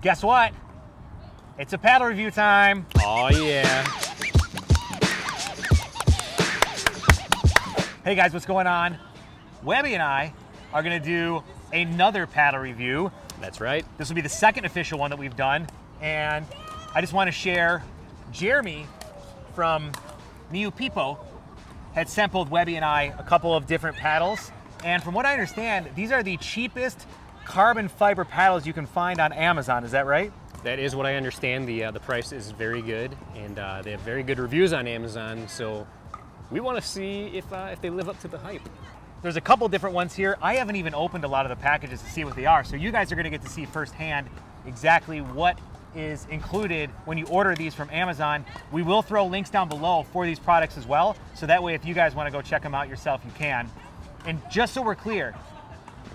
Guess what? It's a paddle review time. Oh yeah. Hey guys, what's going on? Webby and I are gonna do another paddle review. That's right. This will be the second official one that we've done. And I just want to share, Jeremy from Niupipo had sampled Webby and I a couple of different paddles. And from what I understand, these are the cheapest carbon fiber paddles you can find on Amazon. Is that right? That is what I understand. The price is very good, and they have very good reviews on Amazon. So we want to see if they live up to the hype. There's a couple different ones here. I haven't even opened a lot of the packages to see what they are. So you guys are going to get to see firsthand exactly what is included when you order these from Amazon. We will throw links down below for these products as well. So that way, if you guys want to go check them out yourself, you can. And just so we're clear,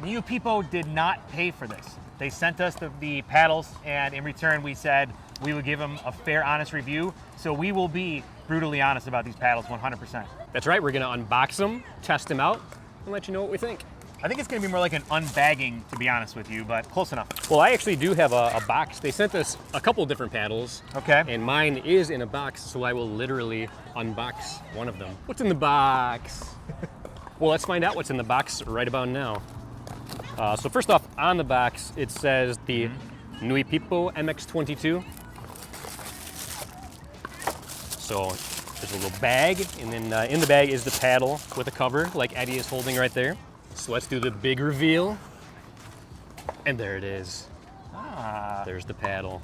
Niupipo did not pay for this. They sent us the paddles, and in return, we said we would give them a fair, honest review. So we will be brutally honest about these paddles, 100%. That's right. We're going to unbox them, test them out, and let you know what we think. I think it's going to be more like an unbagging, to be honest with you, but close enough. Well, I actually do have a box. They sent us a couple different paddles. Okay. And mine is in a box, so I will literally unbox one of them. What's in the box? Well, let's find out what's in the box right about now. So first off, on the box, it says the Niupipo MX22. So there's a little bag, and then in the bag is the paddle with a cover, like Eddie is holding right there. So let's do the big reveal. And there it is. There's the paddle.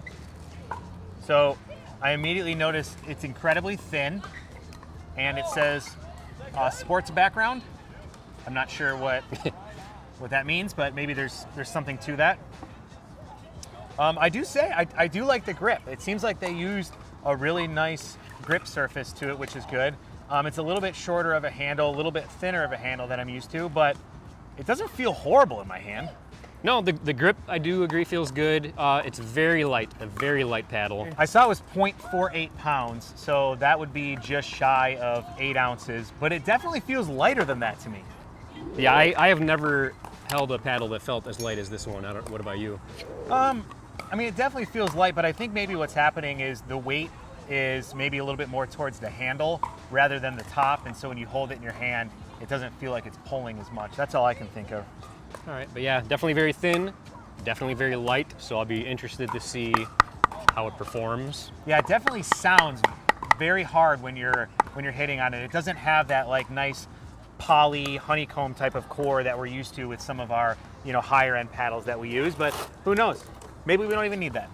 So I immediately noticed it's incredibly thin, and it says sports background. I'm not sure what that means, but maybe there's something to that. I do say I do like the grip. It seems like they used a really nice grip surface to it, which is good. It's a little bit shorter of a handle, a little bit thinner of a handle than I'm used to, but it doesn't feel horrible in my hand. No, the grip, I do agree, feels good. It's very light, a very light paddle. I saw it was 0.48 pounds, so that would be just shy of 8 ounces, but it definitely feels lighter than that to me. Yeah, I have never held a paddle that felt as light as this one. What about you? I mean, it definitely feels light, but I think maybe what's happening is the weight is maybe a little bit more towards the handle rather than the top, and so when you hold it in your hand, it doesn't feel like it's pulling as much. That's all I can think of. All right, but yeah, definitely very thin, definitely very light, so I'll be interested to see how it performs. Yeah, it definitely sounds very hard when you're hitting on it. It doesn't have that like nice poly honeycomb type of core that we're used to with some of our higher end paddles that we use, but who knows? Maybe we don't even need that.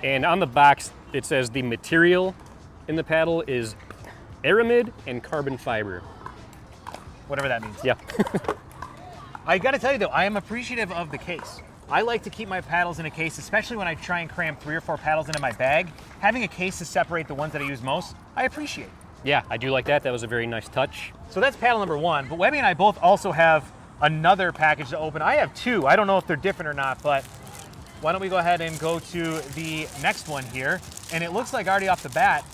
And on the box, it says the material in the paddle is aramid and carbon fiber. Whatever that means. Yeah. I gotta tell you though, I am appreciative of the case. I like to keep my paddles in a case, especially when I try and cram 3 or 4 paddles into my bag. Having a case to separate the ones that I use most, I appreciate. Yeah, I do like that. That was a very nice touch. So that's paddle number 1, but Webby and I both also have another package to open. I have 2. I don't know if they're different or not, but why don't we go ahead and go to the next one here. And it looks like already off the bat,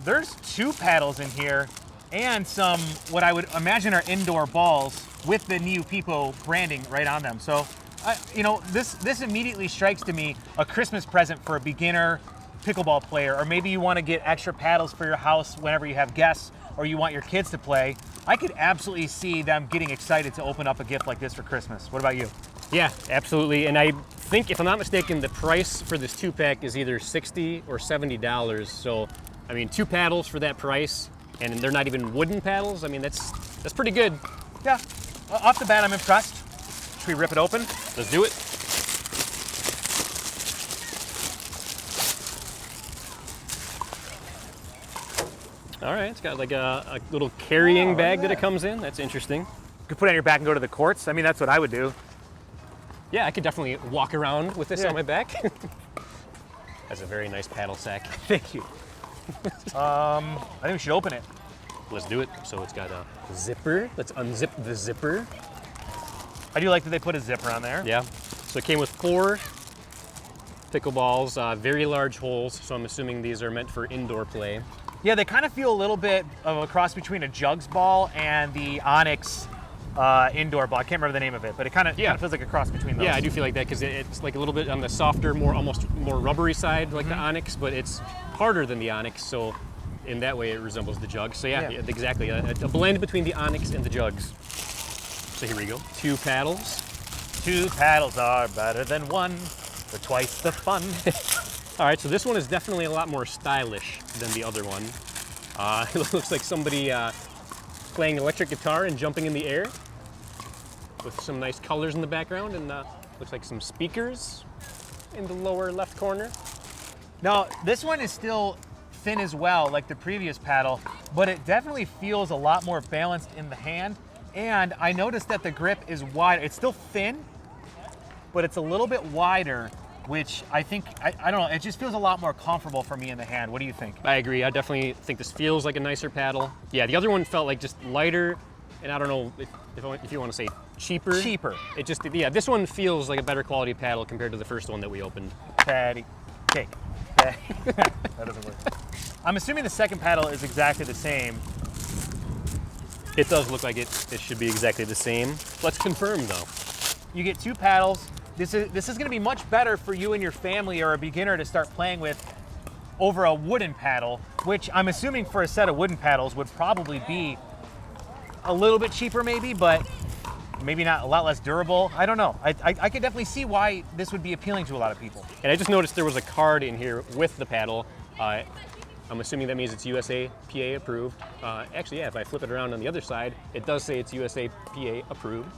there's 2 paddles in here and some, what I would imagine are indoor balls with the Niupipo branding right on them. So, this immediately strikes to me a Christmas present for a beginner pickleball player, or maybe you want to get extra paddles for your house whenever you have guests or you want your kids to play. I could absolutely see them getting excited to open up a gift like this for Christmas. What about you? Yeah, absolutely. And I think, if I'm not mistaken, the price for this 2-pack is either $60 or $70. So, I mean, 2 paddles for that price, and they're not even wooden paddles. I mean, that's pretty good. Yeah, off the bat, I'm impressed. Should we rip it open? Let's do it. All right, it's got like a little carrying bag that it comes in. That's interesting. You could put it on your back and go to the courts. I mean, that's what I would do. Yeah, I could definitely walk around with this on my back. That's a very nice paddle sack. Thank you. I think we should open it. Let's do it. So it's got a zipper. Let's unzip the zipper. I do like that they put a zipper on there. Yeah. So it came with 4 pickleballs, very large holes. So I'm assuming these are meant for indoor play. Yeah, they kind of feel a little bit of a cross between a jugs ball and the Onyx indoor ball. I can't remember the name of it, but it kind of feels like a cross between those. Yeah, I do feel like that because it's like a little bit on the softer, almost more rubbery side, like the Onyx, but it's harder than the Onyx, so in that way it resembles the Jugs. So yeah. Exactly, a blend between the Onyx and the Jugs. So here we go, 2 paddles. 2 paddles are better than 1 for twice the fun. All right, so this one is definitely a lot more stylish than the other one. It looks like somebody playing electric guitar and jumping in the air with some nice colors in the background, and looks like some speakers in the lower left corner. Now, this one is still thin as well, like the previous paddle, but it definitely feels a lot more balanced in the hand. And I noticed that the grip is wide. It's still thin, but it's a little bit wider, which I think, I don't know, it just feels a lot more comfortable for me in the hand. What do you think? I agree. I definitely think this feels like a nicer paddle. Yeah, the other one felt like just lighter, and I don't know if you want to say cheaper. Cheaper. It just, yeah, this one feels like a better quality paddle compared to the first one that we opened. Patty cake. That doesn't work. I'm assuming the second paddle is exactly the same. It does look like it should be exactly the same. Let's confirm though. You get 2 paddles. This is going to be much better for you and your family or a beginner to start playing with over a wooden paddle, which I'm assuming for a set of wooden paddles would probably be a little bit cheaper maybe, but maybe not, a lot less durable. I don't know. I could definitely see why this would be appealing to a lot of people. And I just noticed there was a card in here with the paddle. I'm assuming that means it's USAPA approved. Actually, yeah, if I flip it around on the other side, it does say it's USAPA approved.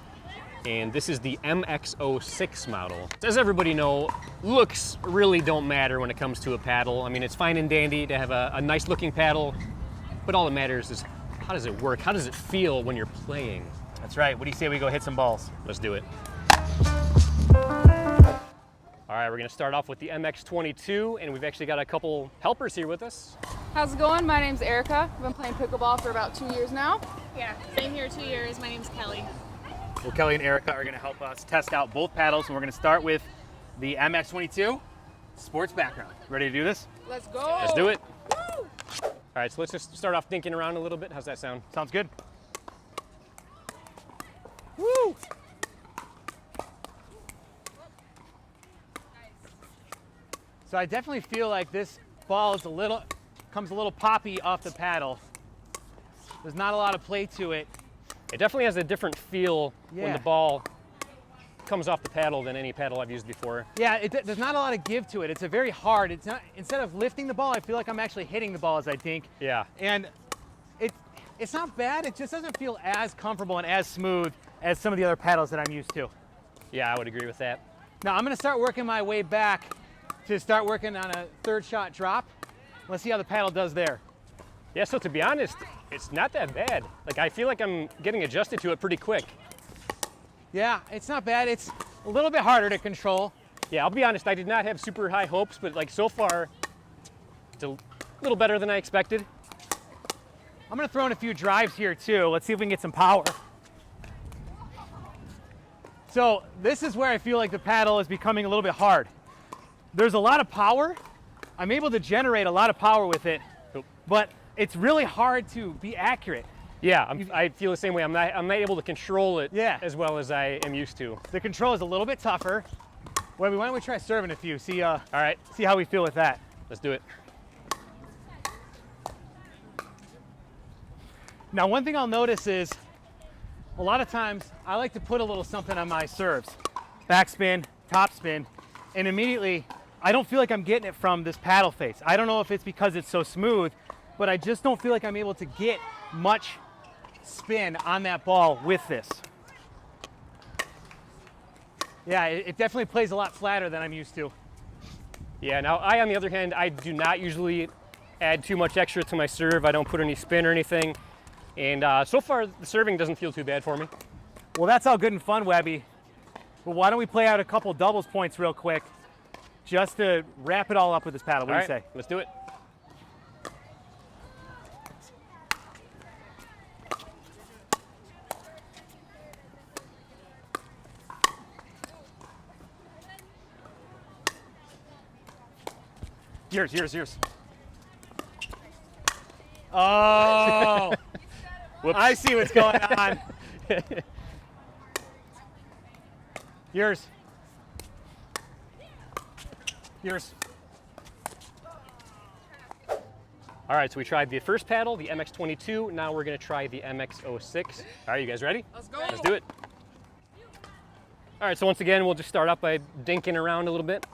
And this is the MX-06 model. As everybody know, looks really don't matter when it comes to a paddle. I mean, it's fine and dandy to have a nice looking paddle, but all that matters is how does it work? How does it feel when you're playing? That's right. What do you say we go hit some balls? Let's do it. All right, we're gonna start off with the MX22, and we've actually got a couple helpers here with us. How's it going? My name's Erica. I've been playing pickleball for about 2 years now. Yeah, same here, 2 years. My name's Kelly. Well, Kelly and Erica are going to help us test out both paddles, and we're going to start with the MX22 sports background. Ready to do this? Let's go. Let's do it. Woo! All right, so let's just start off dinking around a little bit. How's that sound? Sounds good. Woo! So I definitely feel like this ball is comes a little poppy off the paddle. There's not a lot of play to it. It definitely has a different feel when Yeah. the ball comes off the paddle than any paddle I've used before. Yeah, there's not a lot of give to it. It's a very hard, it's not, instead of lifting the ball, I feel like I'm actually hitting the ball as I think. Yeah. And it's not bad, it just doesn't feel as comfortable and as smooth as some of the other paddles that I'm used to. Yeah, I would agree with that. Now I'm gonna start working my way back to start working on a 3rd shot drop. Let's see how the paddle does there. Yeah, so to be honest, it's not that bad. Like, I feel like I'm getting adjusted to it pretty quick. Yeah, it's not bad. It's a little bit harder to control. Yeah, I'll be honest, I did not have super high hopes, but like so far, it's a little better than I expected. I'm gonna throw in a few drives here too. Let's see if we can get some power. So this is where I feel like the paddle is becoming a little bit hard. There's a lot of power. I'm able to generate a lot of power with it, but it's really hard to be accurate. Yeah, I feel the same way. I'm not able to control it as well as I am used to. The control is a little bit tougher. Webby, why don't we try serving a few? See, all right, see how we feel with that. Let's do it. Now, one thing I'll notice is a lot of times I like to put a little something on my serves. Backspin, topspin, and immediately I don't feel like I'm getting it from this paddle face. I don't know if it's because it's so smooth, but I just don't feel like I'm able to get much spin on that ball with this. Yeah, it definitely plays a lot flatter than I'm used to. Yeah, now I, on the other hand, I do not usually add too much extra to my serve. I don't put any spin or anything. And so far, the serving doesn't feel too bad for me. Well, that's all good and fun, Webby. But why don't we play out a couple doubles points real quick just to wrap it all up with this paddle. What do you say? Let's do it. Yours. Oh, Whoops. I see what's going on. Yours. Yours. All right, so we tried the first paddle, the MX22. Now we're gonna try the MX-06. All right, you guys ready? Let's go. Let's do it. All right, so once again, we'll just start off by dinking around a little bit.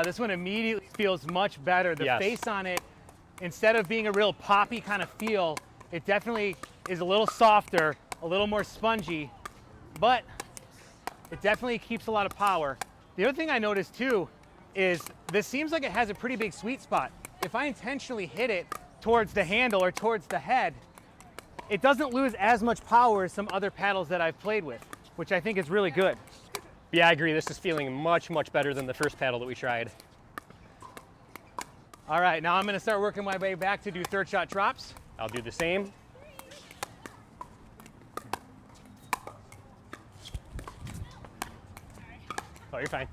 This one immediately feels much better. The Yes. face on it, instead of being a real poppy kind of feel, it definitely is a little softer, a little more spongy, but it definitely keeps a lot of power. The other thing I noticed too is this seems like it has a pretty big sweet spot. If I intentionally hit it towards the handle or towards the head, it doesn't lose as much power as some other paddles that I've played with, which I think is really good. Yeah, I agree. This is feeling much, much better than the first paddle that we tried. All right, now I'm gonna start working my way back to do third shot drops. I'll do the same. Oh, you're fine.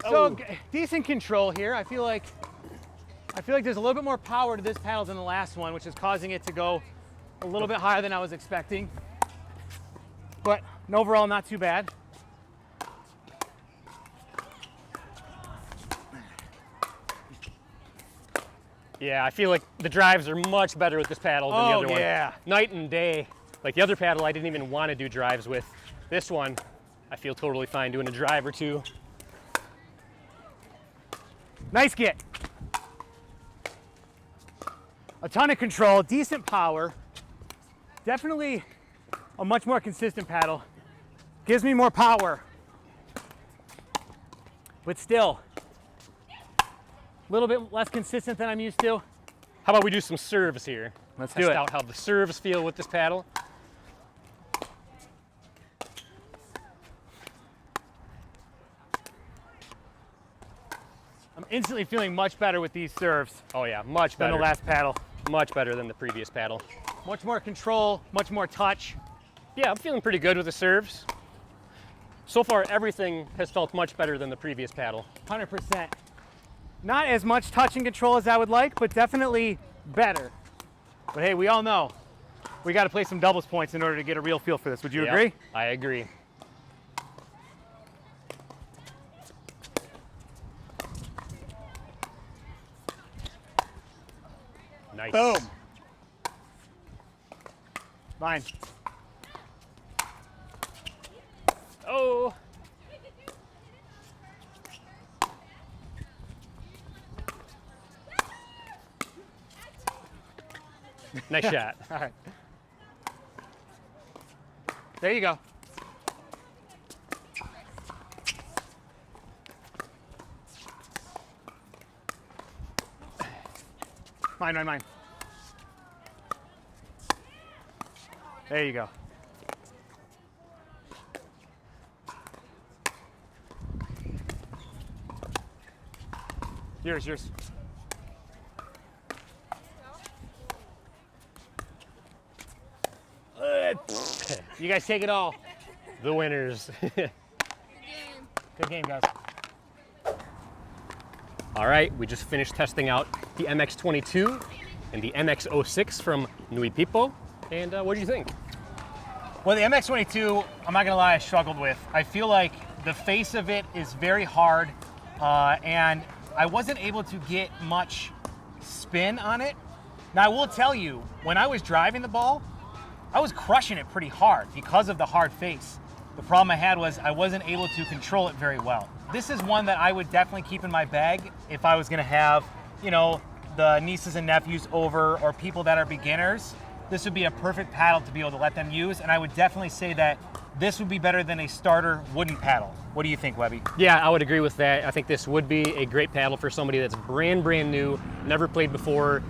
So decent control here. I feel like there's a little bit more power to this paddle than the last one, which is causing it to go a little bit higher than I was expecting. But overall, not too bad. Yeah, I feel like the drives are much better with this paddle than the other one. Yeah. Night and day. Like the other paddle, I didn't even want to do drives with. This one, I feel totally fine doing a drive or two. Nice get. A ton of control, decent power. Definitely a much more consistent paddle. Gives me more power. But still, a little bit less consistent than I'm used to. How about we do some serves here? Let's Test do it. out how the serves feel with this paddle. I'm instantly feeling much better with these serves Oh yeah, much than better. the last paddle. Much better than the previous paddle. Much more control, much more touch. Yeah, I'm feeling pretty good with the serves. So far, everything has felt much better than the previous paddle. 100%. Not as much touch and control as I would like, but definitely better. But hey, we all know we got to play some doubles points in order to get a real feel for this. Would you Yep, agree? I agree. Nice. Boom. Mine. Oh. Nice shot. All right. There you go. Mine. There you go. Yours. You guys take it all. The winners. Good game, guys. All right, we just finished testing out the MX22 and the MX-06 from Niupipo. And what do you think? Well, the MX22, I'm not gonna lie, I struggled with. I feel like the face of it is very hard, and I wasn't able to get much spin on it. Now, I will tell you, when I was driving the ball, I was crushing it pretty hard because of the hard face. The problem I had was I wasn't able to control it very well. This is one that I would definitely keep in my bag if I was gonna have, you know, the nieces and nephews over or people that are beginners. This would be a perfect paddle to be able to let them use, and I would definitely say that this would be better than a starter wooden paddle. What do you think, Webby? Yeah, I would agree with that. I think this would be a great paddle for somebody that's brand new, never played before.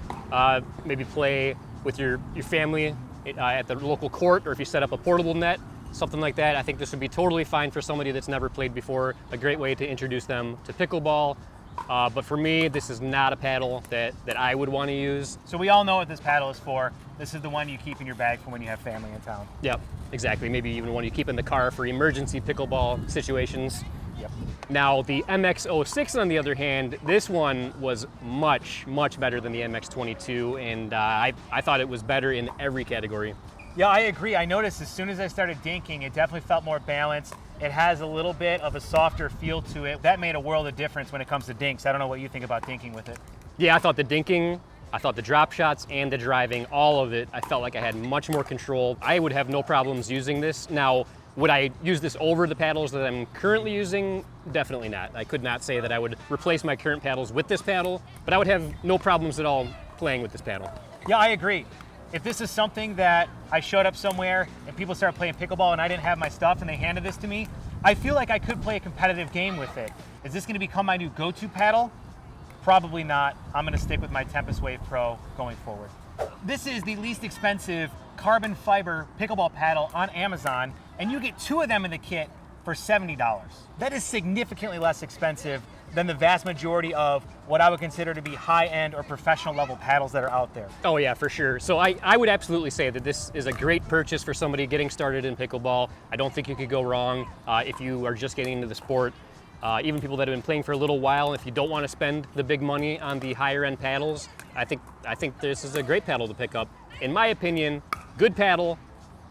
Maybe play with your family at the local court, or if you set up a portable net, something like that. I think this would be totally fine for somebody that's never played before. A great way to introduce them to pickleball. But for me, this is not a paddle that I would want to use. So we all know what this paddle is for. This is the one you keep in your bag for when you have family in town. Yep, exactly. Maybe even one you keep in the car for emergency pickleball situations. Yep. Now, the MX-06, on the other hand, this one was much better than the MX-22, and I thought it was better in every category. Yeah, I agree. I noticed as soon as I started dinking, it definitely felt more balanced. It has a little bit of a softer feel to it. That made a world of difference when it comes to dinks. I don't know what you think about dinking with it. Yeah, I thought the dinking, I thought the drop shots and the driving, all of it, I felt like I had much more control. I would have no problems using this. Now, would I use this over the paddles that I'm currently using? Definitely not. I could not say that I would replace my current paddles with this paddle, but I would have no problems at all playing with this paddle. Yeah, I agree. If this is something that I showed up somewhere and people started playing pickleball and I didn't have my stuff and they handed this to me, I feel like I could play a competitive game with it. Is this gonna become my new go-to paddle? Probably not. I'm gonna stick with my Tempest Wave Pro going forward. This is the least expensive carbon fiber pickleball paddle on Amazon, and you get 2 of them in the kit for $70. That is significantly less expensive than the vast majority of what I would consider to be high-end or professional level paddles that are out there. Oh yeah, for sure. So I would absolutely say that this is a great purchase for somebody getting started in pickleball. I don't think you could go wrong if you are just getting into the sport. Even people that have been playing for a little while, if you don't want to spend the big money on the higher end paddles, I think this is a great paddle to pick up. In my opinion, good paddle,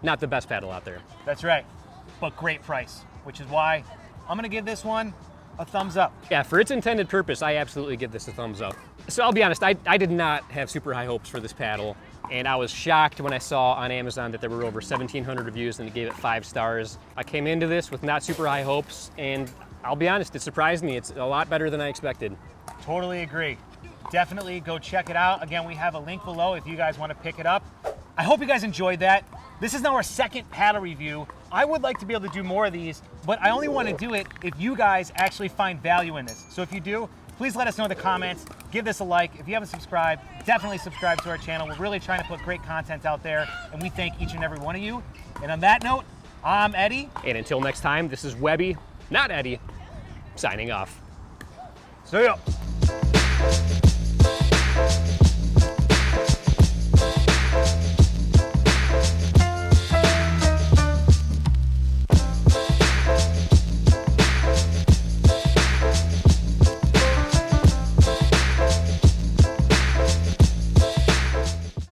not the best paddle out there. That's right, but great price, which is why I'm gonna give this one a thumbs up. Yeah, for its intended purpose, I absolutely give this a thumbs up. So I'll be honest, I did not have super high hopes for this paddle, and I was shocked when I saw on Amazon that there were over 1,700 reviews and it gave it 5 stars. I came into this with not super high hopes, and I'll be honest, it surprised me. It's a lot better than I expected. Totally agree. Definitely go check it out. Again, we have a link below if you guys want to pick it up. I hope you guys enjoyed that. This is now our second paddle review. I would like to be able to do more of these, but I only want to do it if you guys actually find value in this. So if you do, please let us know in the comments. Give this a like. If you haven't subscribed, definitely subscribe to our channel. We're really trying to put great content out there, and we thank each and every one of you. And on that note, I'm Eddie. And until next time, this is Webby, not Eddie, signing off. See ya.